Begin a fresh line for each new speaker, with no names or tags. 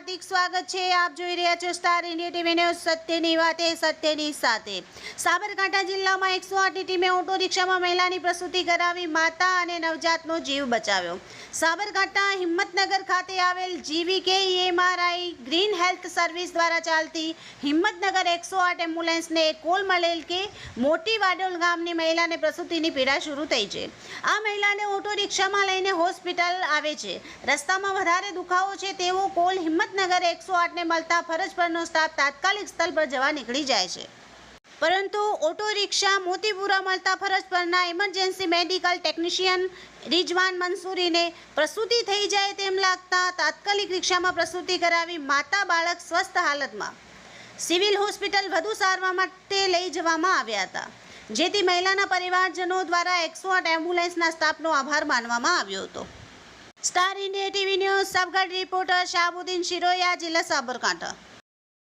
हार्दिक स्वागत है। आप જોઈ રહ્યા છો સ્ટાર ઇન્ડિયા ટીવી ન્યૂઝ સત્યની વાતે સત્યની સાથે। સાબરકાંઠા જિલ્લામાં 108ની ટીમે ઓટો રિક્ષામાં મહિલાની પ્રસૂતિ કરાવી માતા અને નવજાતનો જીવ બચાવ્યો। સાબરકાંઠા હિંમતનગર ખાતે આવેલ GVK MRI green health service દ્વારા ચાલતી હિંમતનગર 108 એમ્બ્યુલન્સને કોલ મળેલ કે મોટી વાડોલ ગામની મહિલાને પ્રસૂતિની પીડા શરૂ થઈ છે। આ મહિલાને ઓટો રિક્ષામાં લઈને હોસ્પિટલ આવે છે। રસ્તામાં વધારે દુખાવો છે તેવો કોલ હિંમતનગર 108 ને મળતા ફરજ પરનો સ્ટાફ તાત્કાલિક સ્થળ પર જવા નીકળી જાય છે, પરંતુ ઓટો રિક્ષા મોતીપુરા મળતા ફરજ પરના ઇમરજન્સી મેડિકલ ટેકનિશિયન રિજવાન મંસૂરીને પ્રસૂતિ થઈ જાય તેમ લાગતા તાત્કાલિક રિક્ષામાં પ્રસૂતિ કરાવી માતા બાળક સ્વસ્થ હાલતમાં સિવિલ હોસ્પિટલ વધુ સારવાર માટે લઈ જવામાં આવ્યા હતા, જેથી મહિલાના પરિવારજનો દ્વારા 108 એમ્બ્યુલન્સના સ્ટાફનો આભાર માનવામાં આવ્યો હતો। Star India TV news Sabgadh reporter Shahbuddin Shiroya, जिला साबरकांठा।